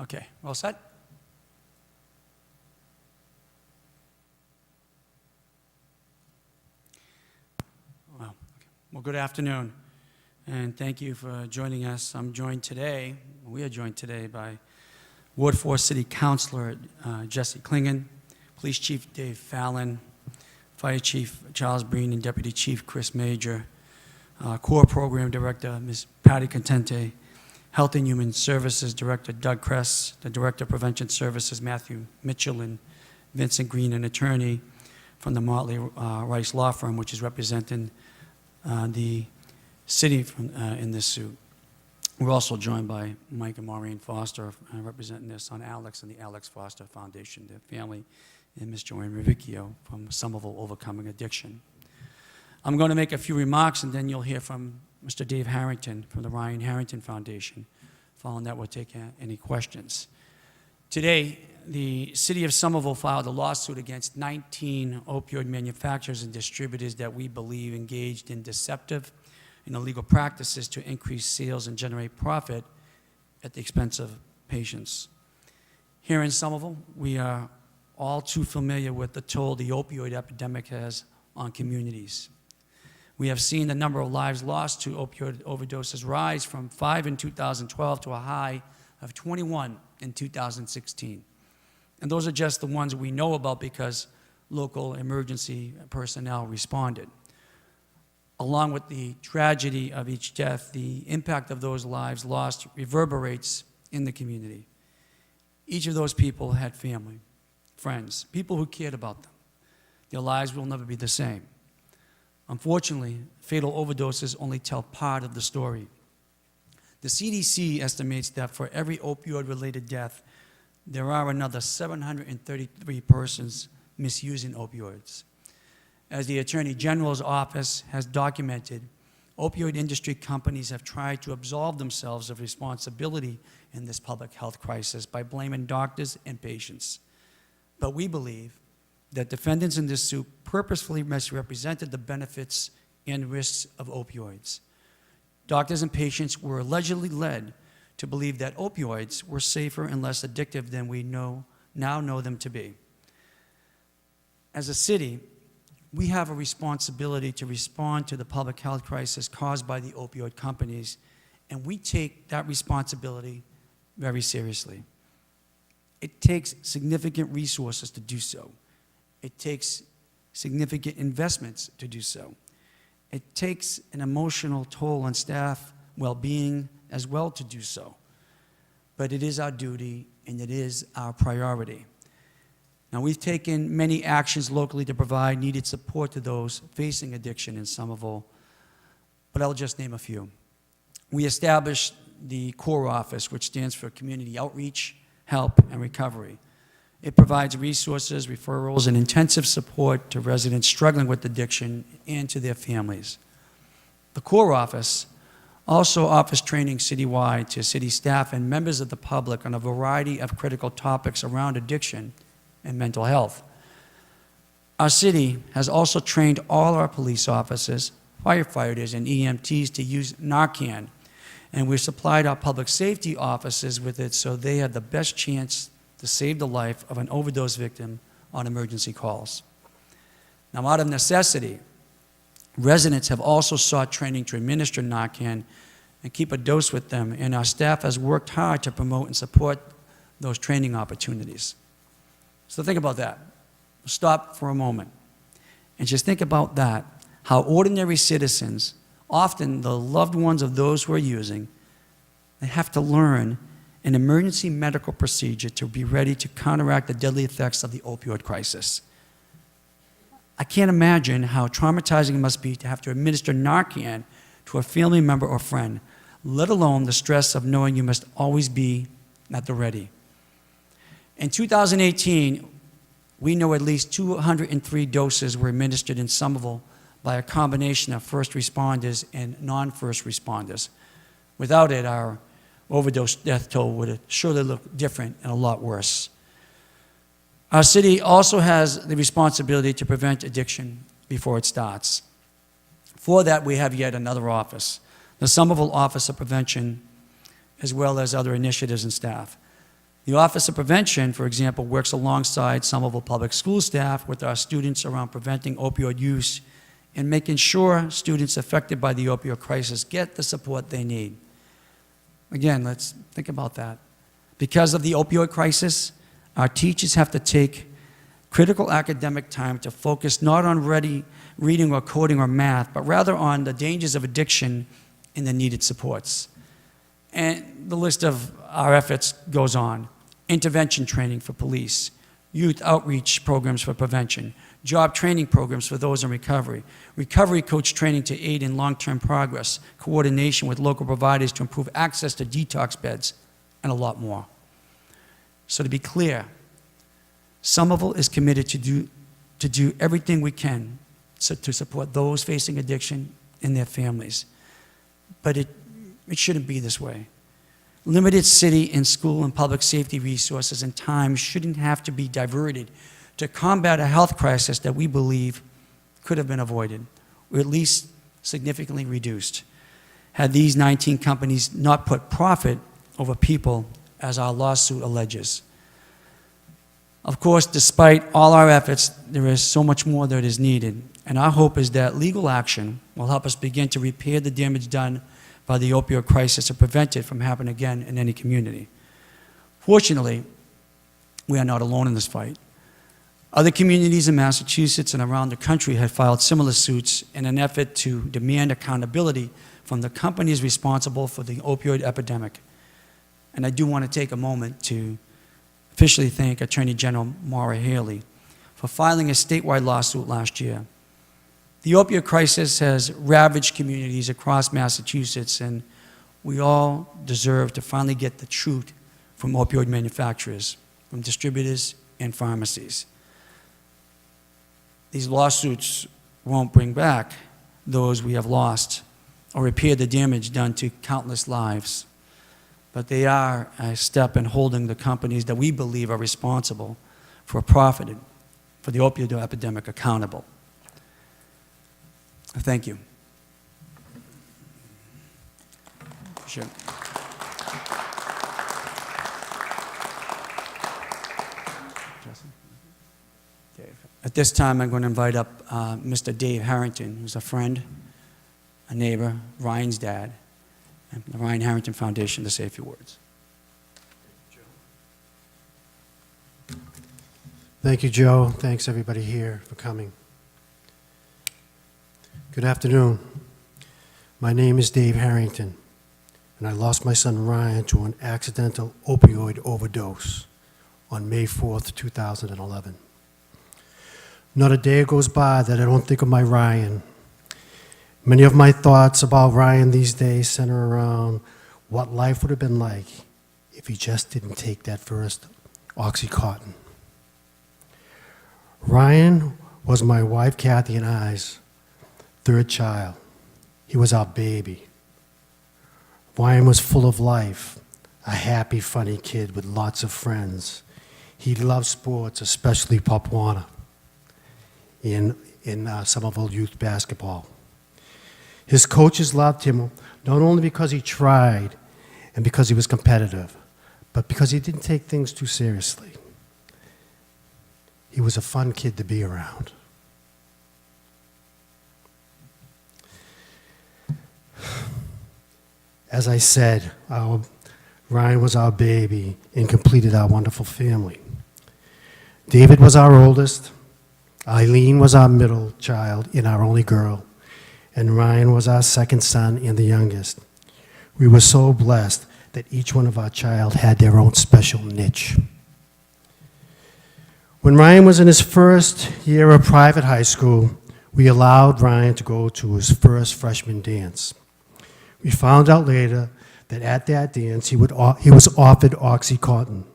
Okay, all set? Well, good afternoon, and thank you for joining us. We are joined today by Ward 4 City Councilor Jesse Klingon, Police Chief Dave Fallon, Fire Chief Charles Breen, and Deputy Chief Chris Major, Core Program Director Ms. Patty Contente, Health and Human Services Director Doug Kress, the Director of Prevention Services Matthew Mitchell, and Vincent Green, an attorney from the Motley Rice Law Firm, which is representing the city in this suit. We're also joined by Mike and Maureen Foster, representing their son Alex and the Alex Foster Foundation, their family, and Ms. Joanne Rivicchio from Somerville Overcoming Addiction. I'm going to make a few remarks, and then you'll hear from Mr. Dave Harrington from the Ryan Harrington Foundation. Following that, we'll take any questions. Today, the City of Somerville filed a lawsuit against 19 opioid manufacturers and distributors that we believe engaged in deceptive and illegal practices to increase sales and generate profit at the expense of patients. Here in Somerville, we are all too familiar with the toll the opioid epidemic has on communities. We have seen the number of lives lost to opioid overdoses rise from 5 in 2012 to a high of 21 in 2016. And those are just the ones we know about because local emergency personnel responded. Along with the tragedy of each death, the impact of those lives lost reverberates in the community. Each of those people had family, friends, people who cared about them. Their lives will never be the same. Unfortunately, fatal overdoses only tell part of the story. The CDC estimates that for every opioid-related death, there are another 733 persons misusing opioids. As the Attorney General's office has documented, opioid industry companies have tried to absolve themselves of responsibility in this public health crisis by blaming doctors and patients. But we believe that defendants in this suit purposefully misrepresented the benefits and risks of opioids. Doctors and patients were allegedly led to believe that opioids were safer and less addictive than we now know them to be. As a city, we have a responsibility to respond to the public health crisis caused by the opioid companies, and we take that responsibility very seriously. It takes significant resources to do so. It takes significant investments to do so. It takes an emotional toll on staff well-being as well to do so. But it is our duty and it is our priority. Now, we've taken many actions locally to provide needed support to those facing addiction in Somerville, but I'll just name a few. We established the CORE office, which stands for Community Outreach, Help, and Recovery. It provides resources, referrals, and intensive support to residents struggling with addiction and to their families. The CORE office also offers training citywide to city staff and members of the public on a variety of critical topics around addiction and mental health. Our city has also trained all our police officers, firefighters, and EMTs to use Narcan, and we've supplied our public safety officers with it so they have the best chance to save the life of an overdose victim on emergency calls. Now, out of necessity, residents have also sought training to administer Narcan and keep a dose with them, and our staff has worked hard to promote and support those training opportunities. So think about that. Stop for a moment and just think about that, how ordinary citizens, often the loved ones of those who are using, they have to learn an emergency medical procedure to be ready to counteract the deadly effects of the opioid crisis. I can't imagine how traumatizing it must be to have to administer Narcan to a family member or friend, let alone the stress of knowing you must always be at the ready. In 2018, we know at least 203 doses were administered in Somerville by a combination of first responders and non-first responders. Without it, our overdose death toll would have surely looked different and a lot worse. Our city also has the responsibility to prevent addiction before it starts. For that, we have yet another office, the Somerville Office of Prevention, as well as other initiatives and staff. The Office of Prevention, for example, works alongside Somerville Public School staff with our students around preventing opioid use and making sure students affected by the opioid crisis get the support they need. Again, let's think about that. Because of the opioid crisis, our teachers have to take critical academic time to focus not on reading or coding or math, but rather on the dangers of addiction and the needed supports. And the list of our efforts goes on. Intervention training for police, youth outreach programs for prevention, job training programs for those in recovery, recovery coach training to aid in long-term progress, coordination with local providers to improve access to detox beds, and a lot more. So to be clear, Somerville is committed to do everything we can to support those facing addiction and their families. But it shouldn't be this way. Limited city and school and public safety resources and time shouldn't have to be diverted to combat a health crisis that we believe could have been avoided, or at least significantly reduced, had these 19 companies not put profit over people, as our lawsuit alleges. Of course, despite all our efforts, there is so much more that is needed, and our hope is that legal action will help us begin to repair the damage done by the opioid crisis and prevent it from happening again in any community. Fortunately, we are not alone in this fight. Other communities in Massachusetts and around the country have filed similar suits in an effort to demand accountability from the companies responsible for the opioid epidemic. And I do want to take a moment to officially thank Attorney General Maura Haley for filing a statewide lawsuit last year. The opioid crisis has ravaged communities across Massachusetts, and we all deserve to finally get the truth from opioid manufacturers, from distributors and pharmacies. These lawsuits won't bring back those we have lost or repair the damage done to countless lives, but they are a step in holding the companies that we believe are responsible for profiting for the opioid epidemic accountable. Thank you. Sure. At this time, I'm going to invite up Mr. Dave Harrington, who's a friend, a neighbor, Ryan's dad, and the Ryan Harrington Foundation to say a few words. Thank you, Joe. Thanks, everybody here, for coming. Good afternoon. My name is Dave Harrington, and I lost my son Ryan to an accidental opioid overdose on May 4th, 2011. Not a day goes by that I don't think of my Ryan. Many of my thoughts about Ryan these days center around what life would have been like if he just didn't take that first Oxycontin. Ryan was my wife Kathy and I's third child. He was our baby. Ryan was full of life, a happy, funny kid with lots of friends. He loved sports, especially Pop Warner in Somerville youth basketball. His coaches loved him not only because he tried and because he was competitive, but because he didn't take things too seriously. He was a fun kid to be around. As I said, Ryan was our baby and completed our wonderful family. David was our oldest, Eileen was our middle child and our only girl, and Ryan was our second son and the youngest. We were so blessed that each one of our child had their own special niche. When Ryan was in his first year of private high school, we allowed Ryan to go to his first freshman dance. We found out later that at that dance he was offered Oxycontin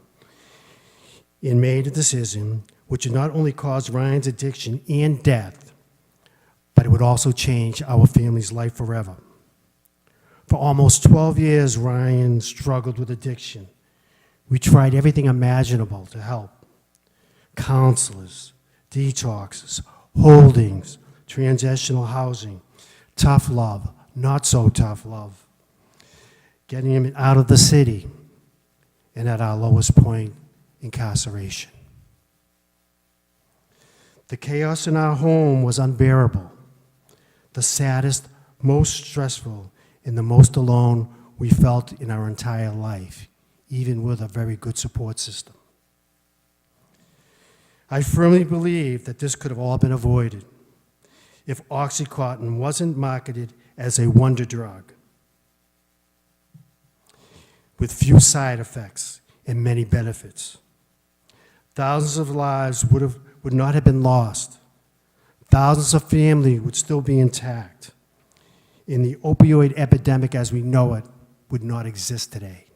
and made a decision which would not only cause Ryan's addiction and death, but it would also change our family's life forever. For almost 12 years, Ryan struggled with addiction. We tried everything imaginable to help. counselors, detoxes, holdings, transitional housing, tough love, not so tough love, getting him out of the city, and at our lowest point, incarceration. The chaos in our home was unbearable, the saddest, most stressful, and the most alone we felt in our entire life, even with a very good support system. I firmly believe that this could have all been avoided if OxyContin wasn't marketed as a wonder drug with few side effects and many benefits. Thousands of lives would not have been lost. Thousands of families would still be intact. And the opioid epidemic as we know it would not exist today.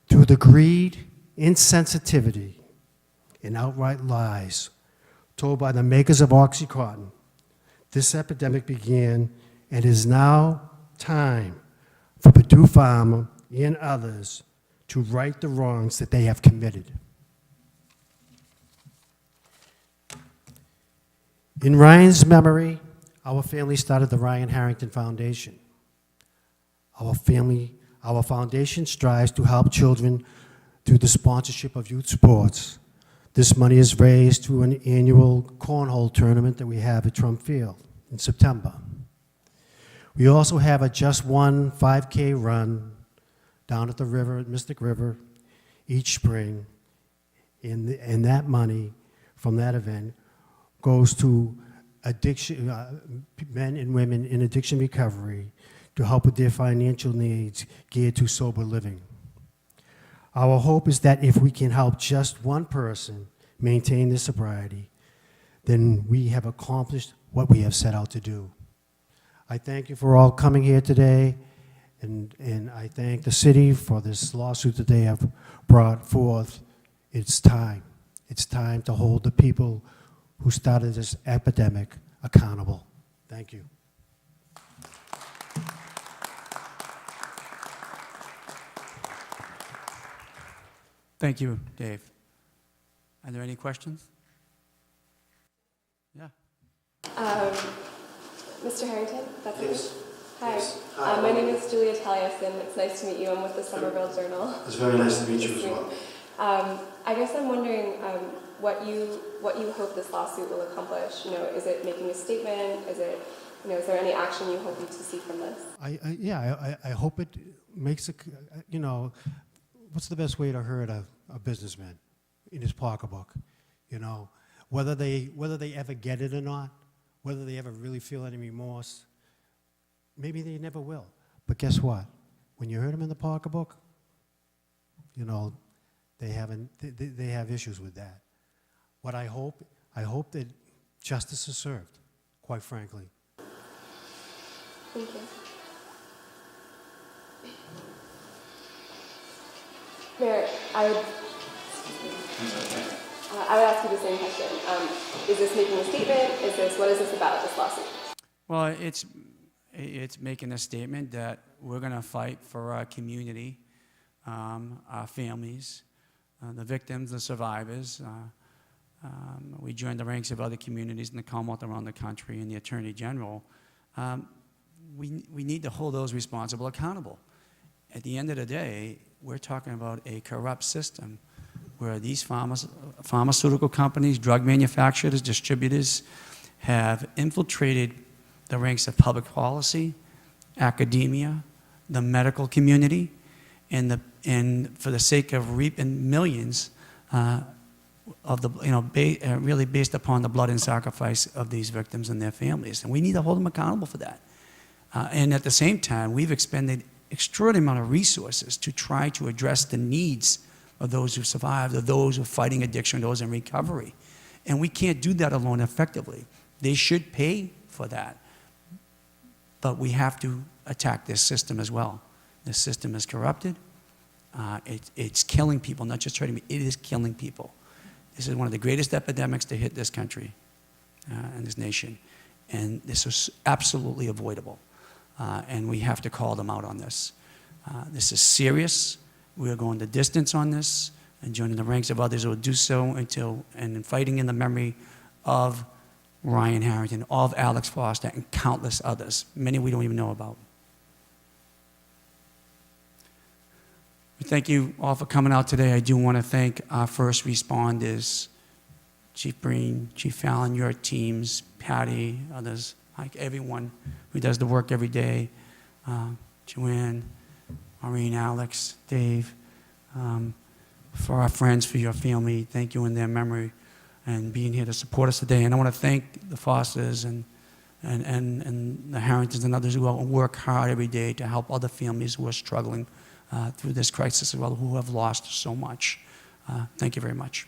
Through the greed, insensitivity, and outright lies told by the makers of OxyContin, this epidemic began, and it is now time for Purdue Pharma and others to right the wrongs that they have committed. In Ryan's memory, our family started the Ryan Harrington Foundation. Our foundation strives to help children through the sponsorship of youth sports. This money is raised through an annual cornhole tournament that we have at Trump Field in September. We also have a Just One 5K run down at the river, at Mystic River, each spring. And that money from that event goes to addiction, men and women in addiction recovery to help with their financial needs geared to sober living. Our hope is that if we can help just one person maintain their sobriety, then we have accomplished what we have set out to do. I thank you for all coming here today, and I thank the city for this lawsuit that they have brought forth. It's time. It's time to hold the people who started this epidemic accountable. Thank you. Thank you, Dave. Are there any questions? Yeah. Mr. Harrington, that's you? Yes. Hi. Yes. My name is Julia Taliesin. It's nice to meet you. I'm with the Somerville Journal. It's very nice to meet you as well. I guess I'm wondering what you hope this lawsuit will accomplish. You know, is it making a statement? Is it, you know, is there any action you hope to see from this? I hope it makes a, you know, what's the best way to hurt a businessman? In his pocketbook, you know, whether they ever get it or not, whether they ever really feel any remorse, maybe they never will. But guess what? When you hurt them in the pocketbook, you know, they have issues with that. What I hope that justice is served, quite frankly. Thank you. Mayor, I would ask you the same question. Is this making a statement? What is this about, this lawsuit? Well, it's making a statement that we're going to fight for our community, our families, the victims, the survivors. We joined the ranks of other communities in the Commonwealth around the country and the Attorney General. We need to hold those responsible accountable. At the end of the day, we're talking about a corrupt system where these pharmaceutical companies, drug manufacturers, distributors have infiltrated the ranks of public policy, academia, the medical community, and for the sake of reaping millions of the, you know, really based upon the blood and sacrifice of these victims and their families. And we need to hold them accountable for that. And at the same time, we've expended extraordinary amount of resources to try to address the needs of those who survived, of those who are fighting addiction, those in recovery. And we can't do that alone effectively. They should pay for that. But we have to attack this system as well. This system is corrupted. It's killing people, not just hurting me. It is killing people. This is one of the greatest epidemics to hit this country and this nation. And this is absolutely avoidable. And we have to call them out on this. This is serious. We are going the distance on this. and joining the ranks of others who will do so until, and in fighting in the memory of Ryan Harrington, of Alex Foster, and countless others, many we don't even know about. Thank you all for coming out today. I do want to thank our first responders, Chief Breen, Chief Fallon, your teams, Patty, others, like everyone who does the work every day, Joanne, Maureen, Alex, Dave, for our friends, for your family, thank you in their memory, and being here to support us today. And I want to thank the Fosters and the Harringtons and others who work hard every day to help other families who are struggling through this crisis as well, who have lost so much. Thank you very much.